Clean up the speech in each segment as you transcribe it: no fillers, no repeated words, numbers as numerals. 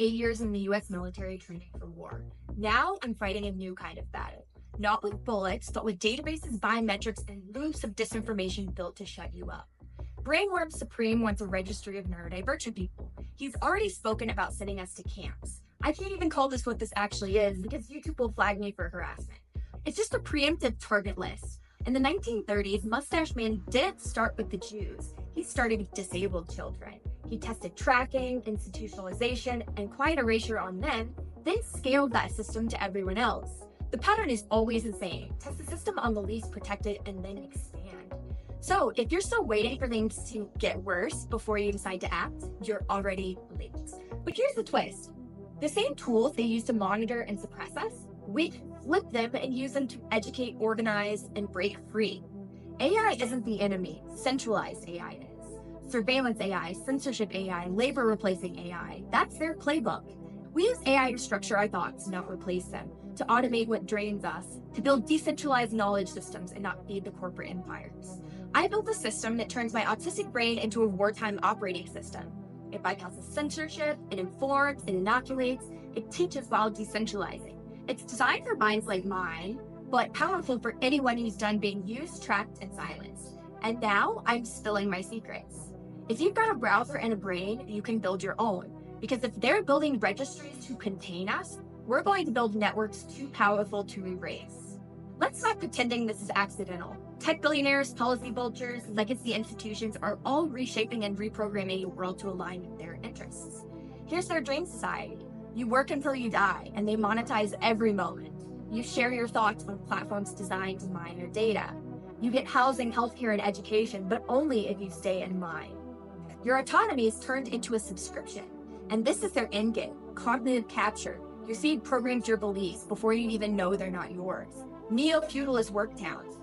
8 years in the US military training for war. Now I'm fighting a new kind of battle. Not with bullets, but with databases, biometrics, and loops of disinformation built to shut you up. Brainworm Supreme wants a registry of neurodivergent people. He's already spoken about sending us to camps. I can't even call this what this actually is because YouTube will flag me for harassment. It's just a preemptive target list. In the 1930s, Mustache Man didn't start with the Jews. He started with disabled children. He tested tracking, institutionalization, and quiet erasure on them, then scaled that system to everyone else. The pattern is always the same. Test the system on the least protected and then expand. So if you're still waiting for things to get worse before you decide to act, you're already late. But here's the twist. The same tools they use to monitor and suppress us, we flip them and use them to educate, organize, and break free. AI isn't the enemy, centralized AI is. Surveillance AI, censorship AI, labor replacing AI, that's their playbook. We use AI to structure our thoughts, not replace them, to automate what drains us, to build decentralized knowledge systems and not feed the corporate empires. I built a system that turns my autistic brain into a wartime operating system. It bypasses censorship, it informs, it inoculates, it teaches while decentralizing. It's designed for minds like mine, but powerful for anyone who's done being used, tracked, and silenced. And now I'm spilling my secrets. If you've got a browser and a brain, you can build your own. Because if they're building registries to contain us, we're going to build networks too powerful to erase. Let's stop pretending this is accidental. Tech billionaires, policy vultures, legacy institutions are all reshaping and reprogramming the world to align with their interests. Here's their dream society. You work until you die, and they monetize every moment. You share your thoughts on platforms designed to mine your data. You get housing, healthcare, and education, but only if you stay in line. Your autonomy is turned into a subscription, and this is their endgame, cognitive capture. Your seed programs your beliefs before you even know they're not yours. Neo-feudalist work towns.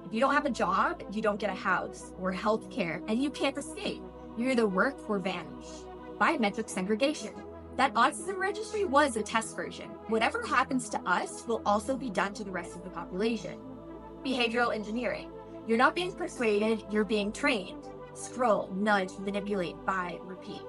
If you don't have a job, you don't get a house or health care, and you can't escape. You either work or vanish. Biometric segregation. That autism registry was a test version. Whatever happens to us will also be done to the rest of the population. Behavioral engineering. You're not being persuaded, you're being trained. Scroll, nudge, manipulate, buy, repeat.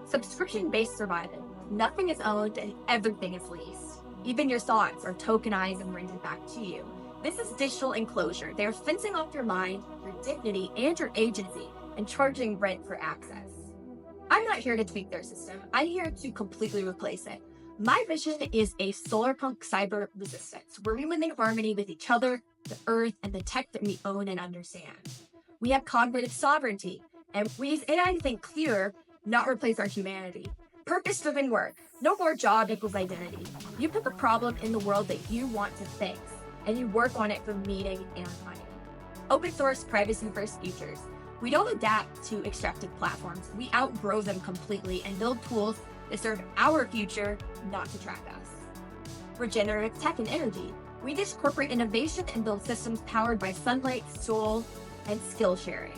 Subscription-based survival. Nothing is owned and everything is leased. Even your thoughts are tokenized and rented back to you. This is digital enclosure. They're fencing off your mind, your dignity, and your agency, and charging rent for access. I'm not here to tweak their system. I'm here to completely replace it. My vision is a solarpunk cyber resistance, where we live in harmony with each other, the earth, and the tech that we own and understand. We have cognitive sovereignty, and we use AI to think clearer, not replace our humanity. Purpose-driven work. No more job equals identity. You put the problem in the world that you want to fix, and you work on it for meaning and money. Open source, privacy-first futures. We don't adapt to extractive platforms. We outgrow them completely and build tools that serve our future, not to track us. Regenerative tech and energy. We incorporate innovation and build systems powered by sunlight, soul, and skill sharing.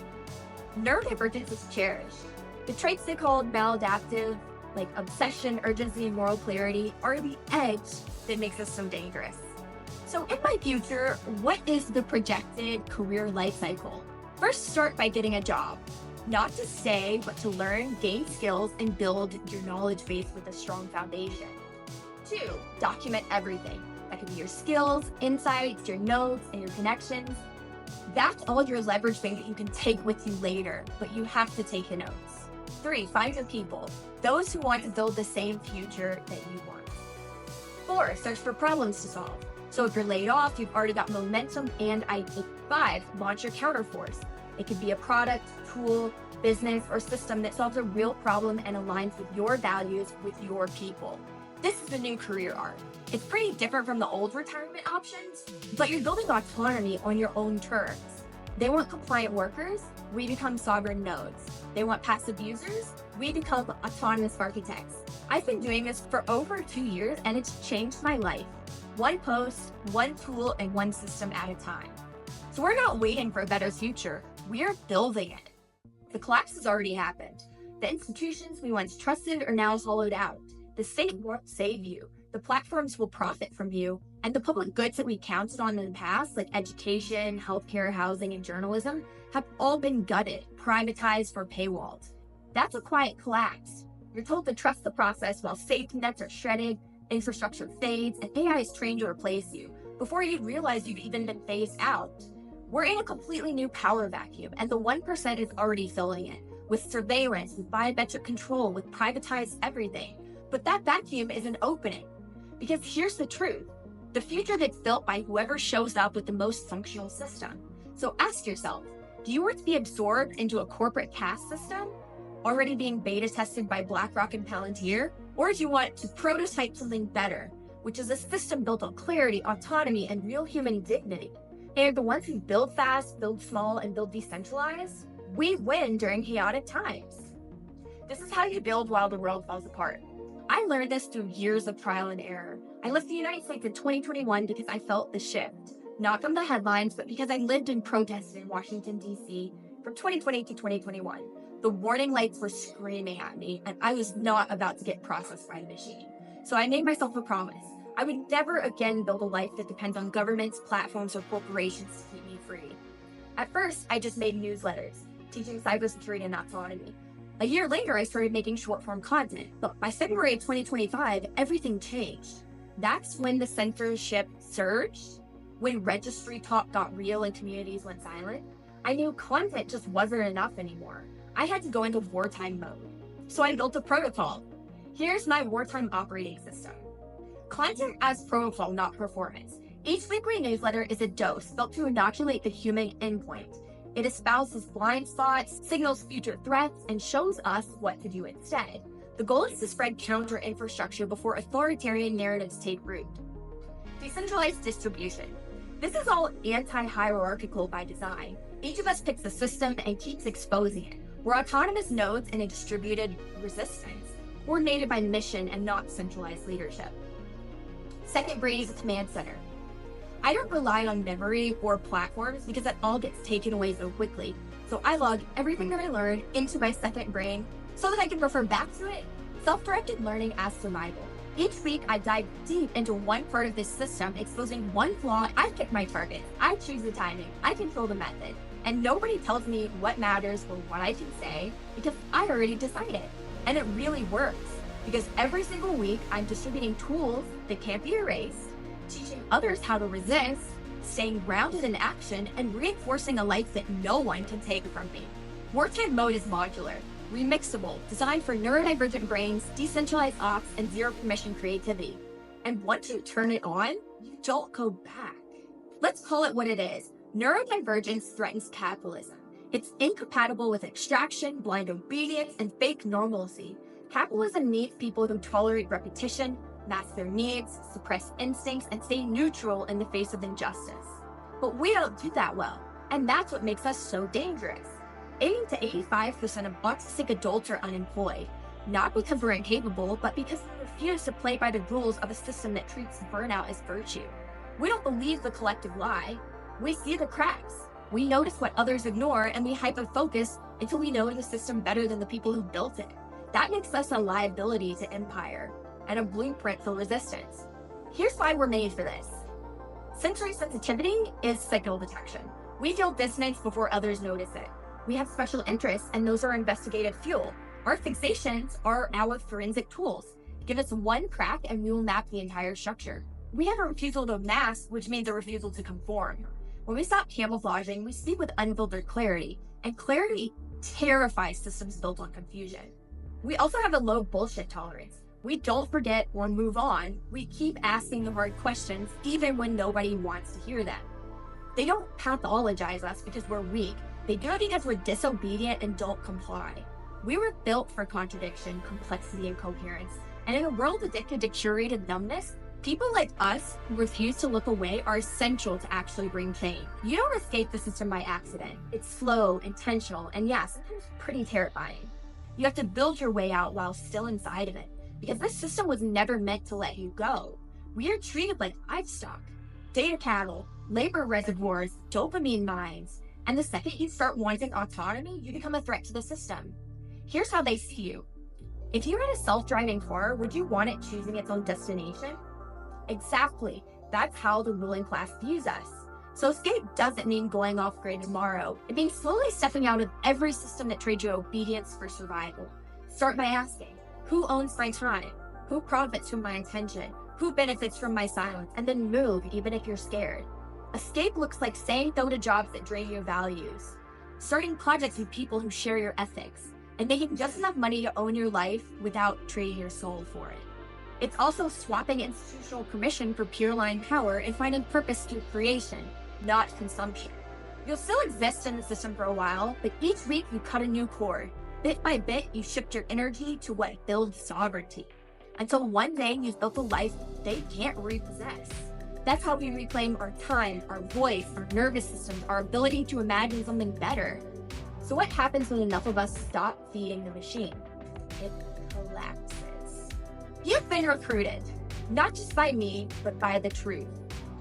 Neurodivergence is cherished. The traits they call maladaptive, like obsession, urgency, and moral clarity, are the edge that makes us so dangerous. So in my future, what is the projected career life cycle? First, start by getting a job. Not to stay, but to learn, gain skills, and build your knowledge base with a strong foundation. 2, document everything. That could be your skills, insights, your notes, and your connections. That's all your leverage thing that you can take with you later, but you have to take your notes. 3, find your people. Those who want to build the same future that you want. 4, search for problems to solve. So if you're laid off, you've already got momentum and idea. 5, launch your counterforce. It could be a product, tool, business, or system that solves a real problem and aligns with your values, with your people. This is the new career arc. It's pretty different from the old retirement options, but you're building autonomy on your own terms. They want compliant workers, we become sovereign nodes. They want passive users, we become autonomous architects. I've been doing this for over 2 years and it's changed my life. One post, one tool, and one system at a time. So we're not waiting for a better future, we're building it. The collapse has already happened. The institutions we once trusted are now hollowed out. The state won't save you. The platforms will profit from you. And the public goods that we counted on in the past, like education, healthcare, housing, and journalism, have all been gutted, privatized, or paywalled. That's a quiet collapse. You're told to trust the process while safety nets are shredded, infrastructure fades, and AI is trained to replace you before you realize you've even been phased out. We're in a completely new power vacuum, and the 1% is already filling it, with surveillance, with biometric control, with privatized everything. But that vacuum is an opening. Because here's the truth. The future gets built by whoever shows up with the most functional system. So ask yourself, do you want to be absorbed into a corporate caste system, already being beta tested by BlackRock and Palantir? Or do you want to prototype something better, which is a system built on clarity, autonomy, and real human dignity? And the ones who build fast, build small, and build decentralized, we win during chaotic times. This is how you build while the world falls apart. I learned this through years of trial and error. I left the United States in 2021 because I felt the shift, not from the headlines, but because I lived and protested in Washington, D.C. from 2020 to 2021. The warning lights were screaming at me, and I was not about to get processed by the machine. So I made myself a promise. I would never again build a life that depends on governments, platforms, or corporations to keep me free. At first, I just made newsletters, teaching cybersecurity and autonomy. A year later, I started making short-form content, but by February 2025, everything changed. That's when the censorship surged, when registry talk got real and communities went silent. I knew content just wasn't enough anymore. I had to go into wartime mode. So I built a protocol. Here's my wartime operating system. Content as protocol, not performance. Each weekly newsletter is a dose built to inoculate the human endpoint. It espouses blind spots, signals future threats, and shows us what to do instead. The goal is to spread counter infrastructure before authoritarian narratives take root. Decentralized distribution. This is all anti-hierarchical by design. Each of us picks a system and keeps exposing it. We're autonomous nodes in a distributed resistance, coordinated by mission and not centralized leadership. Second brain is a command center. I don't rely on memory or platforms because that all gets taken away so quickly. So I log everything that I learned into my second brain so that I can refer back to it. Self-directed learning as survival. Each week, I dive deep into one part of this system, exposing one flaw. I pick my target. I choose the timing. I control the method. And nobody tells me what matters or what I can say because I already decided. And it really works because every single week, I'm distributing tools that can't be erased, teaching others how to resist, staying grounded in action, and reinforcing a life that no one can take from me. Wartime Mode is modular, remixable, designed for neurodivergent brains, decentralized ops, and zero permission creativity. And once you turn it on, you don't go back. Let's call it what it is. Neurodivergence threatens capitalism. It's incompatible with extraction, blind obedience, and fake normalcy. Capitalism needs people who tolerate repetition, mask their needs, suppress instincts, and stay neutral in the face of injustice. But we don't do that well, and that's what makes us so dangerous. 80 to 85% of autistic adults are unemployed, not because we're incapable, but because we refuse to play by the rules of a system that treats burnout as virtue. We don't believe the collective lie. We see the cracks. We notice what others ignore, and we hyper-focus until we know the system better than the people who built it. That makes us a liability to empire and a blueprint for resistance. Here's why we're made for this. Sensory sensitivity is signal detection. We feel dissonance before others notice it. We have special interests, and those are investigative fuel. Our fixations are our forensic tools. Give us one crack, and we will map the entire structure. We have a refusal to mask, which means a refusal to conform. When we stop camouflaging, we speak with unfiltered clarity, and clarity terrifies systems built on confusion. We also have a low bullshit tolerance. We don't forget or move on. We keep asking the hard questions, even when nobody wants to hear them. They don't pathologize us because we're weak. They do it because we're disobedient and don't comply. We were built for contradiction, complexity, and coherence. And in a world addicted to curated numbness, people like us who refuse to look away are essential to actually bring change. You don't escape the system by accident. It's slow, intentional, and yeah, sometimes pretty terrifying. You have to build your way out while still inside of it, because this system was never meant to let you go. We are treated like livestock, data cattle, labor reservoirs, dopamine mines, and the second you start wanting autonomy, you become a threat to the system. Here's how they see you. If you had a self-driving car, would you want it choosing its own destination? Exactly. That's how the ruling class views us. So escape doesn't mean going off grid tomorrow. It means slowly stepping out of every system that trades you obedience for survival. Start by asking, Who owns my time? Who profits from my attention? Who benefits from my silence? And then move, even if you're scared. Escape looks like saying no to jobs that drain your values, starting projects with people who share your ethics, and making just enough money to own your life without trading your soul for it. It's also swapping institutional permission for pure line power and finding purpose through creation, not consumption. You'll still exist in the system for a while, but each week you cut a new cord. Bit by bit, you shift your energy to what builds sovereignty, until one day you've built a life they can't repossess. That's how we reclaim our time, our voice, our nervous system, our ability to imagine something better. So what happens when enough of us stop feeding the machine? It collapses. You've been recruited, not just by me, but by the truth.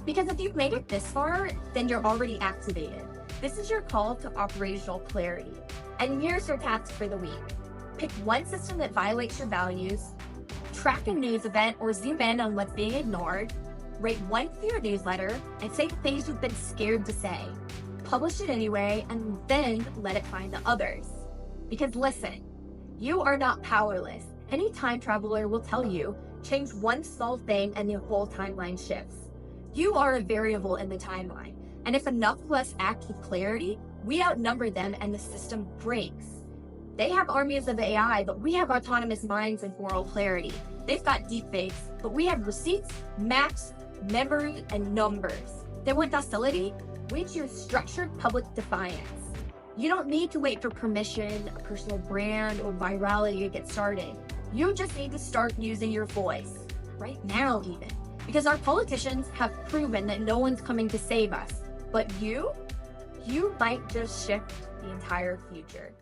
Because if you've made it this far, then you're already activated. This is your call to operational clarity. And here's your task for the week. Pick one system that violates your values, track a news event or zoom in on what's being ignored, rate one for your newsletter, and say the things you've been scared to say. Publish it anyway, and then let it find the others. Because listen, you are not powerless. Any time traveler will tell you, change one small thing and the whole timeline shifts. You are a variable in the timeline, and if enough of us act with clarity, we outnumber them and the system breaks. They have armies of AI, but we have autonomous minds and moral clarity. They've got deepfakes, but we have receipts, maps, memory, and numbers. They want docility. We choose structured public defiance. You don't need to wait for permission, a personal brand, or virality to get started. You just need to start using your voice, right now even. Because our politicians have proven that no one's coming to save us. But you might just shift the entire future.